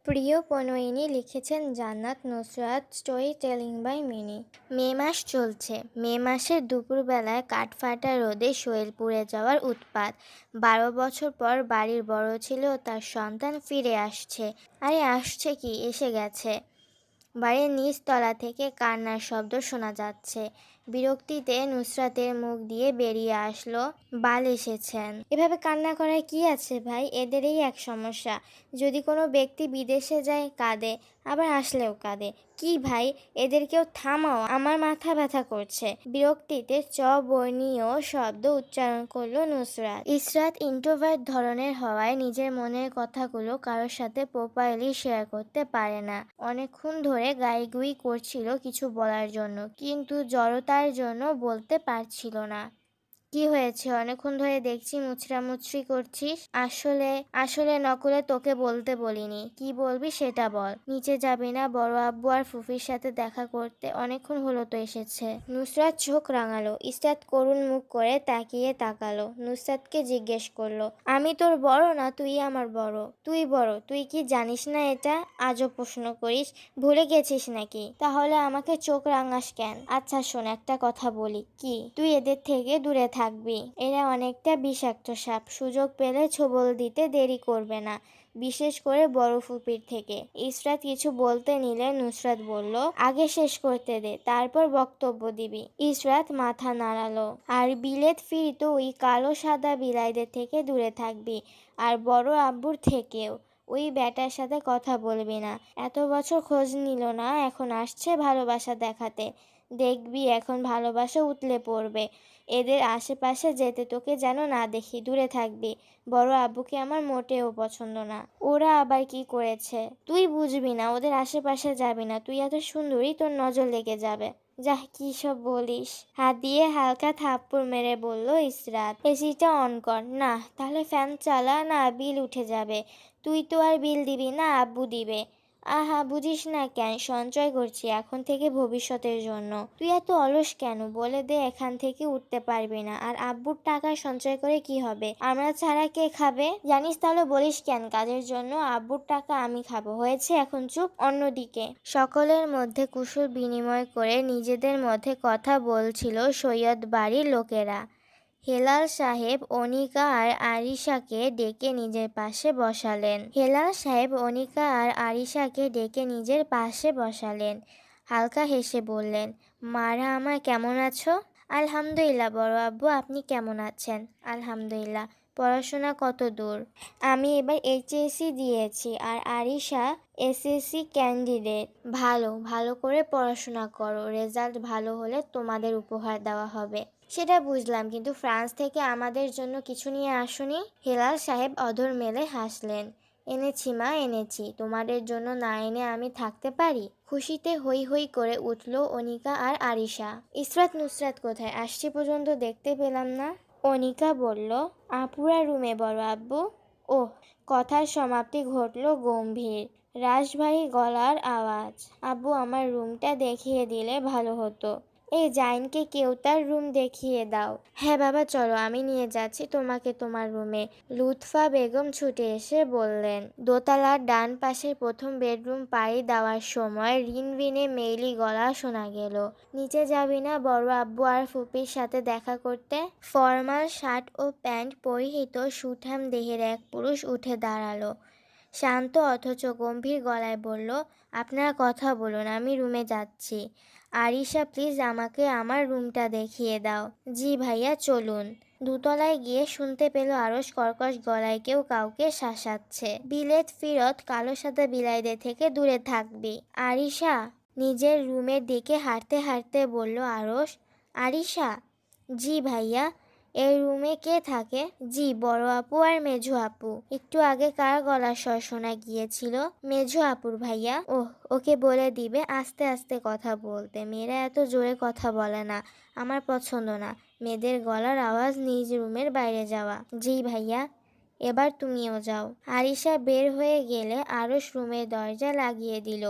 প্রিয় প্রণয়িনী লিখেছেন Jannat Nusrat, story telling by Mini. May মাস চলছে। মে মাসের দুপুরবেলায় কাঠফাটা রোদে শরীর পুড়ে যাওয়ার উৎপাত। 12 বছর পর বাড়ির বড় ছেলে ও তার সন্তান ফিরে আসছে। আরে আসছে কি, এসে গেছে। বাড়ির নিচ তলা থেকে কান্নার শব্দ শোনা যাচ্ছে। বিরক্তিতে নুসরাতের মুখ দিয়ে বেরিয়ে আসলো, বাল এসেছেন। এভাবে কান্না করার কি আছে ভাই, এদেরই এক সমস্যা। যদি কোনো ব্যক্তি বিদেশে যায় কাঁদে, আবার আসলেও কাঁদে। কি ভাই, এদেরকেও থামাও, আমার মাথা ব্যথা করছে। বিরক্তিতে বর্ণীয় শব্দ উচ্চারণ করলো নুসরাত। ইসরাত ইন্ট্রোভার্ট ধরনের হওয়ায় নিজের মনের কথাগুলো কারোর সাথে প্রোফাইলি শেয়ার করতে পারে না। অনেকক্ষণ ধরে গাইগুই করছিল কিছু বলার জন্য, কিন্তু জড়তার জন্য বলতে পারছিল না। কি হয়েছে, অনেকক্ষণ ধরে দেখছি মুচড়ামুচড়ি করছিস। আসলে আসলে নকলে তোকে বলতে বলিনি। কি বলবি সেটা বল। নিচে যাবি না বড় আব্বু আর ফুফির সাথে দেখা করতে? অনেকক্ষণ হলো তো এসেছে। নুসরাত চোখ রাঙালো। ইসরাত করুণ মুখ করে তাকালো। নুসরাতকে জিজ্ঞেস করলো, আমি তোর বড় না তুই আমার বড়? তুই বড়, তুই কি জানিস না এটা? আজও প্রশ্ন করিস, ভুলে গেছিস নাকি? তাহলে আমাকে চোখ রাঙাস কেন? আচ্ছা শোন, একটা কথা বলি। কি? তুই এদের থেকে দূরে থাকবি। এরা অনেকটা বিষাক্ত সাপ, সুযোগ পেলে ছোবল দিতে দেরি করবে না, বিশেষ করে বড় ফুপির থেকে। ইসরাত কিছু বলতে নিলে নুসরাত বলল, আগে শেষ করতে দে, তারপর বক্তব্য দিবি। ইসরাত মাথা নাড়ালো। আর বিলেত ফিরি তো ওই কালো সাদা বিলাইদের থেকে দূরে থাকবি, আর বড় আব্বুর থেকেও। ওই ব্যাটার সাথে কথা বলবি না। এত বছর খোঁজ নিল না, এখন আসছে ভালোবাসা দেখাতে। দেখবি এখন ভালোবাসা উতলে পড়বে। এদের আশেপাশে যেতে তোকে যেন না দেখি, দূরে থাকবি। বড় আব্বুকে আমার মোটেও পছন্দ না। ওরা আবার কি করেছে? তুই বুঝবি না, ওদের আশেপাশে যাবি না। তুই এত সুন্দরী, তোর নজর লেগে যাবে। যাহ, কি সব বলিস। হাত দিয়ে হালকা থাপ্পড় মেরে বলল ইসরাত, এসিটা অন কর। না, তাহলে ফ্যান চালা না, বিল উঠে যাবে। তুই তো আর বিল দিবি না, আব্বু দিবে। আহা, বুঝিস না কেন? সঞ্চয় করছি এখন থেকে ভবিষ্যতের জন্য। তুই এত অলস কেন? বলে দে এখান থেকে উঠতে পারবি না। আর আব্বুর টাকা সঞ্চয় করে কি হবে? আমরা ছাড়া কে খাবে? জানিস, তাহলে বলিস কেন কাজের জন্য? আব্বুর টাকা আমি খাবো। হয়েছে, এখন চুপ। অন্যদিকে সকলের মধ্যে কুশল বিনিময় করে নিজেদের মধ্যে কথা বলছিল সৈয়দ বাড়ির লোকেরা। হেলাল সাহেব অনিকা আর আরিশাকে ডেকে নিজের পাশে বসালেন। হালকা হেসে বললেন, মারা আমার, কেমন আছো? আলহামদুলিল্লাহ বড় আব্বু, আপনি কেমন আছেন? আলহামদুলিল্লাহ। পড়াশোনা কত দূর? আমি এবার এইচএসসি দিয়েছি, আর আরিশা এসএসসি ক্যান্ডিডেট। ভালো ভালো করে পড়াশোনা করো, রেজাল্ট ভালো হলে তোমাদের উপহার দেওয়া হবে। সেটা বুঝলাম, কিন্তু ফ্রান্স থেকে আমাদের জন্য কিছু নিয়ে আসোনি? হেলাল সাহেব অধর মেলে হাসলেন। এনেছি মা, এনেছি। তোমাদের জন্য না এনে আমি থাকতে পারি? খুশিতে হৈ হৈ করে উঠল অনিকা আর আরিশা। ইসরাত নুসরাত কোথায়? আসছি পর্যন্ত দেখতে পেলাম না। অনিকা বলল, আপুরা রুমে বড় আব্বু। ওহ। কথার সমাপ্তি ঘটল গম্ভীর রাশভারী গলার আওয়াজ। আব্বু, আমার রুমটা দেখিয়ে দিলে ভালো হতো। এই জাইনকে কেউ তার রুম দেখিয়ে দাও। হ্যাঁ বাবা, চলো, আমি নিয়ে যাচ্ছি তোমাকে তোমার রুমে। লুৎফা বেগম ছুটে এসে বললেন। দোতলার ডান পাশের প্রথম বেডরুম পাড়ি দেওয়ার সময় রিনরিনে মেইলি গলা শোনা গেল, নিচে যাবি না বড় আব্বু আর ফুপির সাথে দেখা করতে? ফর্মাল শার্ট ও প্যান্ট পরিহিত সুঠাম দেহের এক পুরুষ উঠে দাঁড়ালো। শান্ত অথচ গম্ভীর গলায় বলল, আপনারা কথা বলুন, আমি রুমে যাচ্ছি। আরিশা, প্লিজ আমাকে আমার রুমটা দেখিয়ে দাও। জি ভাইয়া, চলুন। দুতলায় গিয়ে শুনতে পেল আরশ কর্কশ গলায় কেউ কাউকে শাসাচ্ছে। বিলেত ফিরত কালো সাদা বিলাইদের থেকে দূরে থাকবি। আরিশা, নিজের রুমের দিকে হাঁটতে হাঁটতে বলল আরশ। আরিশা, জি ভাইয়া। এই রুমে কে থাকে? জি, বড় আপু আর মেঝো আপু। একটু আগে কার গলার স্বর শোনা গিয়েছিল? মেঝো আপুর ভাইয়া। ওহ, ওকে বলে দিবে আস্তে আস্তে কথা বলতে। মেয়েরা এত জোরে কথা বলে না, আমার পছন্দ না। মেয়েদের গলার আওয়াজ নিজ রুমের বাইরে যাওয়া। জি ভাইয়া। এবার তুমিও যাও। আরিশা বের হয়ে গেলে আরশ রুমের দরজা লাগিয়ে দিল,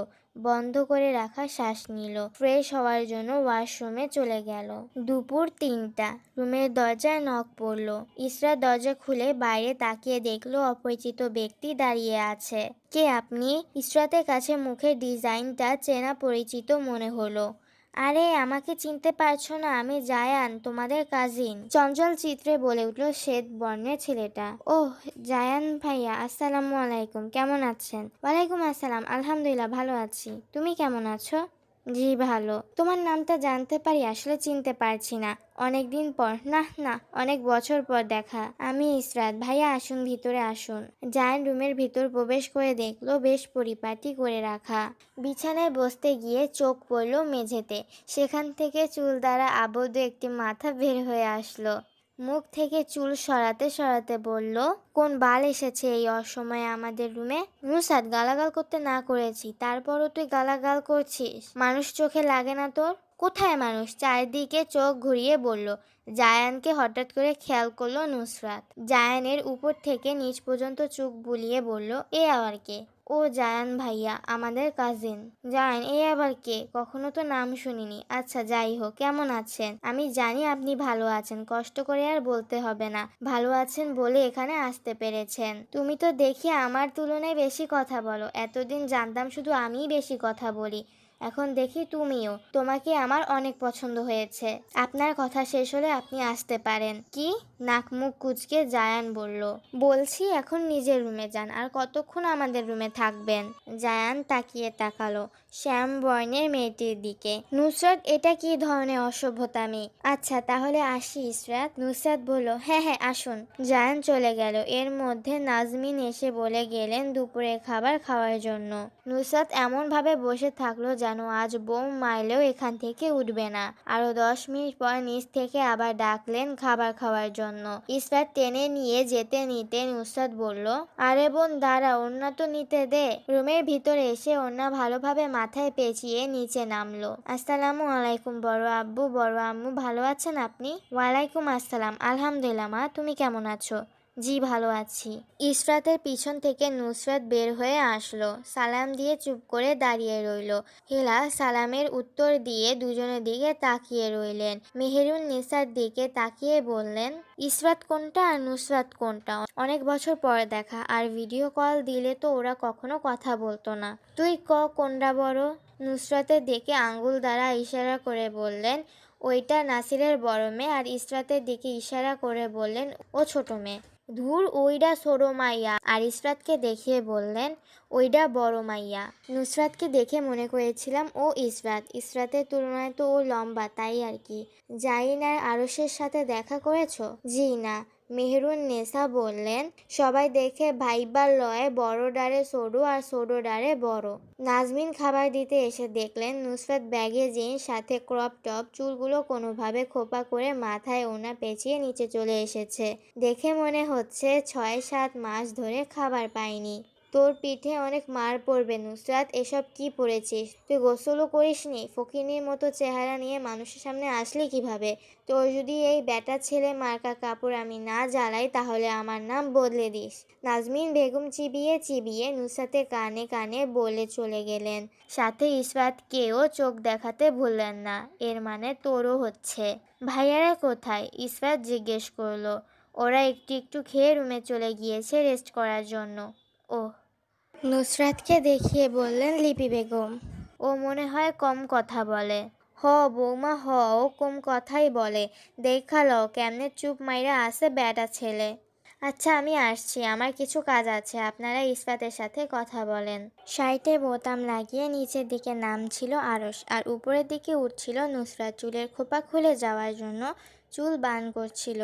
বন্ধ করে রাখা শ্বাস নিল, ফ্রেশ হওয়ার জন্য ওয়াশরুমে চলে গেল। দুপুর 3টা, রুমের দরজায় নক পড়ল। ইসরাত দরজা খুলে বাইরে তাকিয়ে দেখলো অপরিচিত ব্যক্তি দাঁড়িয়ে আছে। কে আপনি? ইসরাতের কাছে মুখের ডিজাইনটা চেনা পরিচিত মনে হলো। আরে, আমাকে চিনতে পারছো না? আমি জায়ান, তোমাদের কাজিন, চঞ্চল চিত্রে বলে উঠল শ্বেত বর্ণের ছেলেটা। ওহ, জায়ান ভাইয়া, আসসালামু আলাইকুম, কেমন আছেন? ওয়ালাইকুম আসসালাম, আলহামদুলিল্লাহ ভালো আছি, তুমি কেমন আছো? জি ভালো। তোমার নামটা জানতে পারি? আসলে চিনতে পারছি না, অনেক দিন পর। না না, অনেক বছর পর দেখা। আমি ইসরাত ভাইয়া, আসুন ভিতরে আসুন। জায়ান রুমের ভিতর প্রবেশ করে দেখলো বেশ পরিপাটি করে রাখা। বিছানায় বসতে গিয়ে চোখ পড়ল মেঝেতে, সেখান থেকে চুল দ্বারা আবদ্ধ একটি মাথা বের হয়ে আসলো। মুখ থেকে চুল সরাতে সরাতে বলল, কোন বাল এসেছে এই অসময়ে আমাদের রুমে? নুসাদ, গালাগাল করতে না করেছি, তারপরও তুই গালাগাল করছিস। মানুষ চোখে লাগে না তোর? কোথায় মানুষ? চারদিকে চোখ ঘুরিয়ে বলল। জায়ানকে হঠাৎ করে খেয়াল করলো নুসরাত। জায়ানের উপর থেকে নিচ পর্যন্ত চোখ বুলিয়ে বলল, এ আবার কে? ও জায়ান ভাইয়া, আমাদের কাজিন। জায়ান, এ আবার কে? কখনো তো নাম শুনিনি। আচ্ছা যাই হোক, কেমন আছেন? আমি জানি আপনি ভালো আছেন, কষ্ট করে আর বলতে হবে না, ভালো আছেন বলে এখানে আসতে পেরেছেন। তুমি তো দেখি আমার তুলনায় বেশি কথা বলো। এতদিন জানতাম শুধু আমিই বেশি কথা বলি, এখন দেখি তুমিও। তোমাকে আমার অনেক পছন্দ হয়েছে। আপনার কথা শেষ হলে আপনি আসতে পারেন। কি? নাক মুখ কুঁচকে জায়ান বলল, বলছি এখন নিজের রুমে যান। আর কতক্ষণ আমাদের রুমে থাকবেন? জায়ান তাকিয়ে তাকালো শ্যাম বর্ণের মেয়েটির দিকে। নুসরাত, এটা কি ধরনের অসভ্যতামি? আচ্ছা তাহলে আসি ইসরাত। নুসরাত বলল, হ্যাঁ হ্যাঁ আসুন। জায়ান চলে গেল। এর মধ্যে নাজমিন এসে বলে গেলেন দুপুরে খাবার খাওয়ার জন্য। নুসরাত এমন ভাবে বসে থাকলো যেন আজ বোম মারলেও এখান থেকে উঠবে না। আরো 10 মিনিট পর নিচ থেকে আবার ডাকলেন খাবার খাওয়ার জন্য। ইসরাত টেনে নিয়ে যেতে নিতে নুসরাত বলল, আরে বোন দাঁড়া, ওড়না তো নিতে দে। রুমের ভিতরে এসে ওড়না ভালোভাবে মাথায় পেঁচিয়ে নিচে নামলো। আসসালামু আলাইকুম বড় আব্বু, বড় আম্মু, ভালো আছেন আপনি? ওয়ালাইকুম আসসালাম, আলহামদুলিল্লাহ মা, তুমি কেমন আছো? জি ভালো আছি। ইসরাতের পিছন থেকে নুসরাত বের হয়ে আসলো, সালাম দিয়ে চুপ করে দাঁড়িয়ে রইল। হিলা সালামের উত্তর দিয়ে দুজনের দিকে তাকিয়ে রইলেন। মেহেরুন নিসার দিকে তাকিয়ে বললেন, ইসরাত কোনটা আর নুসরাত কোনটা? অনেক বছর পর দেখা, আর ভিডিও কল দিলে তো ওরা কখনো কথা বলতো না। তুই কোনটা বড়? নুসরাতের দিকে আঙ্গুল দ্বারা ইশারা করে বললেন, ওইটা নাসিরের বড় মেয়ে। আর ইসরাতের দিকে ইশারা করে বললেন, ও ছোট মেয়ে। ধুর, ওইডা ছোট মাইয়া। আর ইসরাতকে দেখিয়ে বললেন, ওইডা বড় মাইয়া। নুসরাতকে দেখে মনে করেছিলাম ও ইসরাত। ইসরাতের তুলনায় তো ও লম্বা, তাই আর কি। জাইন আর আরশের সাথে দেখা করেছো? জি না। মেহরুন নেসা বললেন, সবাই দেখে ভাইবার লয় বড় ডারে ছোট আর ছোট ডারে বড়। নাজমিন খাবার দিতে এসে দেখলেন নুসরাত ব্যাগে জিন্স, সাথে ক্রপ টপ, চুলগুলো কোনোভাবে খোপা করে মাথায় ওড়না পেঁচিয়ে নিচে চলে এসেছে। দেখে মনে হচ্ছে 6-7 মাস ধরে খাবার পায়নি। তোর পিঠে অনেক মার পড়বে নুসরাত, এসব কি পড়েছিস? তুই গোসলও করিসনি? ফকিনীর মতো চেহারা নিয়ে মানুষের সামনে আসলি কিভাবে? তোর যদি এই ব্যাটা ছেলে মার্কা কাপড় আমি না জ্বালাই তাহলে আমার নাম বদলে দিস। নাজমিন বেগম চিবিয়ে চিবিয়ে নুসরাতের কানে কানে বলে চলে গেলেন। সাথে ইসরাতকেও চোখ দেখাতে ভুললেন না, এর মানে তোরও হচ্ছে। ভাইয়ারা কোথায়? ইসরাত জিজ্ঞেস করলো। ওরা একটু একটু খেয়ে রুমে চলে গিয়েছে রেস্ট করার জন্য। ওহ। নুসরাতকে দেখিয়ে বললেন লিপি বেগম, ও মনে হয় কম কথা বলে। হ বৌমা হ, ও কম কথাই বলে। দেখা লও কেমনে চুপ মাইরা আছে ব্যাটা ছেলে। আচ্ছা আমি আসছি, আমার কিছু কাজ আছে, আপনারা ইসরাতের সাথে কথা বলেন। শাড়িতে বোতাম লাগিয়ে নিচের দিকে নামছিল আরশ, আর উপরের দিকে উঠছিল নুসরাত। চুলের খোপা খুলে যাওয়ার জন্য চুল বান করছিল।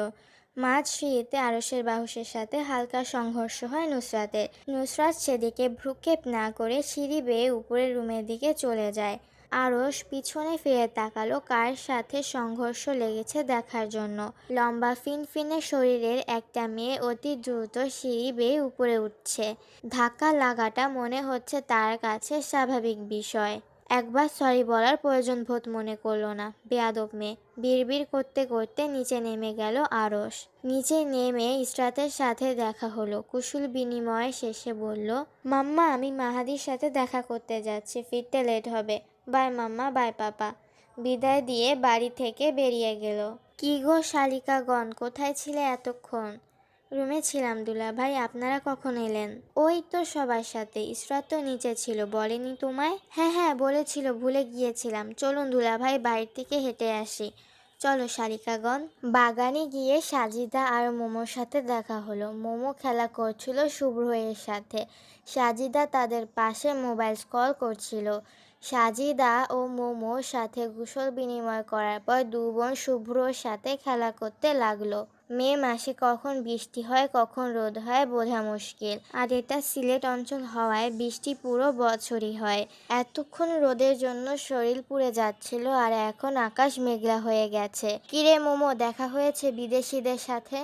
মাঝ সিঁড়িতে আরশের বাহুসের সাথে হালকা সংঘর্ষ হয় নুসরাতের। নুসরাত সেদিকে ভ্রুক্ষেপ না করে সিঁড়ি বেয়ে উপরের রুমের দিকে চলে যায়। আরশ পিছনে ফিরে তাকালো কার সাথে সংঘর্ষ লেগেছে দেখার জন্য। লম্বা ফিনফিনে শরীরের একটা মেয়ে অতি দ্রুত সিঁড়ি বেয়ে উপরে উঠছে। ধাক্কা লাগাটা মনে হচ্ছে তার কাছে স্বাভাবিক বিষয়। একবার সরি বলার প্রয়োজন বোধ মনে করলো না। বেয়াদব মেয়ে। বিড়বিড় করতে করতে নিচে নেমে গেল আরশ। নিচে নেমে ইসরাতের সাথে দেখা হলো। কুশল বিনিময় শেষে বলল, মাম্মা আমি মাহাদির সাথে দেখা করতে যাচ্ছি, ফিরতে লেট হবে। বাই মাম্মা, বাই পাপা। বিদায় দিয়ে বাড়ি থেকে বেরিয়ে গেল। কি গো শালিকাগণ, কোথায় ছিলে এতক্ষণ? রুমে ছিলাম দুলাভাই, আপনারা কখন এলেন? ওই তো সবার সাথে। ইসরাত তো নিচে ছিল, বলেনি তোমায়? হ্যাঁ হ্যাঁ বলেছিল, ভুলে গিয়েছিলাম। চলুন দুলাভাই, বাইরে থেকে হেঁটে আসি। চলো শালিকাগণ। বাগানে গিয়ে সাজিদা আর মোমোর সাথে দেখা হলো। মোমো খেলা করছিল শুভ্র এর সাথে। সাজিদা তাদের পাশে মোবাইল কল করছিল। সাজিদা ও মোমোর সাথে কুশল বিনিময় করার পর দু বোন শুভ্রর সাথে খেলা করতে লাগলো। মে মাসে কখন বৃষ্টি হয় কখন রোদ হয় বোঝা মুশকিল। আর এটা সিলেট অঞ্চল হওয়ায় বৃষ্টি পুরো বছরই হয়। এতক্ষণ রোদের জন্য শরীর পুড়ে যাচ্ছিল, আর এখন আকাশ মেঘলা হয়ে গেছে। কিরে মোমো, দেখা হয়েছে বিদেশিদের সাথে?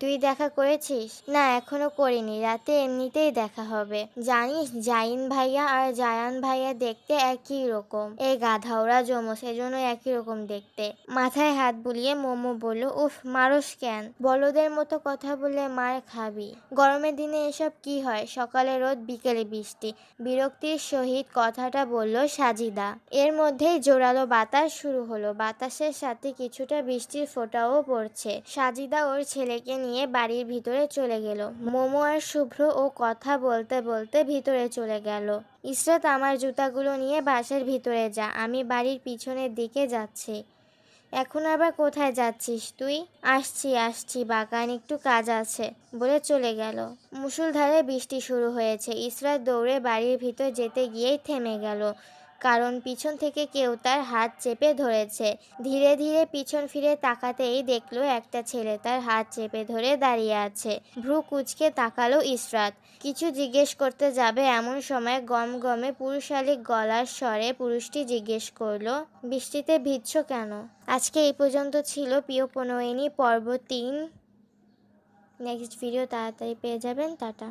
তুই দেখা করেছিস? না এখনো করিনি, রাতে এমনিতেই দেখা হবে। জানিস জাইন ভাইয়া আর জায়ান ভাইয়া দেখতে একই রকম। এই গাধা, ওরা জমজ, এজন্য একই রকম দেখতে। মাথায় হাত বুলিয়ে মোমো বলল, উফ মারস কেন? বলদের মতো কথা বলে মার খাবি। গরমের দিনে এসব কি হয়? সকালে রোদ বিকেলে বৃষ্টি। বিরক্তির সহিত কথাটা বলল সাজিদা। এর মধ্যেই জোরালো বাতাস শুরু হলো। বাতাসের সাথে কিছুটা বৃষ্টির ফোঁটাও পড়ছে। সাজিদা ওর ছেলেকে নিয়ে বাড়ির ভিতরে চলে গেল। মোমো আর শুভ্র ও কথা বলতে বলতে ভিতরে চলে গেল। ইসরাত, আমার জুতাগুলো নিয়ে বাসার ভিতরে যা, আমি বাড়ির পিছনের দিকে যাচ্ছি। এখন আবার কোথায় যাচ্ছিস তুই? আসছি আসছি, বাগান একটু কাজ আছে, বলে চলে গেল। মুষলধারে বৃষ্টি শুরু হয়েছে। ইসরাত দৌড়ে বাড়ির ভিতর যেতে গিয়েই থেমে গেল, কারণ পিছন থেকে কেউ তার হাত চেপে ধরেছে। ধীরে ধীরে পিছন ফিরে তাকাতেই দেখলো একটা ছেলে তার হাত চেপে ধরে দাঁড়িয়ে আছে। ভ্রু কুঁচকে তাকালো ইসরাত। কিছু জিজ্ঞেস করতে যাবে এমন সময় গমগমে পুরুষালী গলার স্বরে পুরুষটি জিজ্ঞেস করলো, বৃষ্টিতে ভিজছো কেন? আজকে এই পর্যন্ত ছিল প্রিয় প্রণয়িনী পর্ব 3। নেক্সট ভিডিও তাড়াতাড়ি পেয়ে যাবেন। টাটা।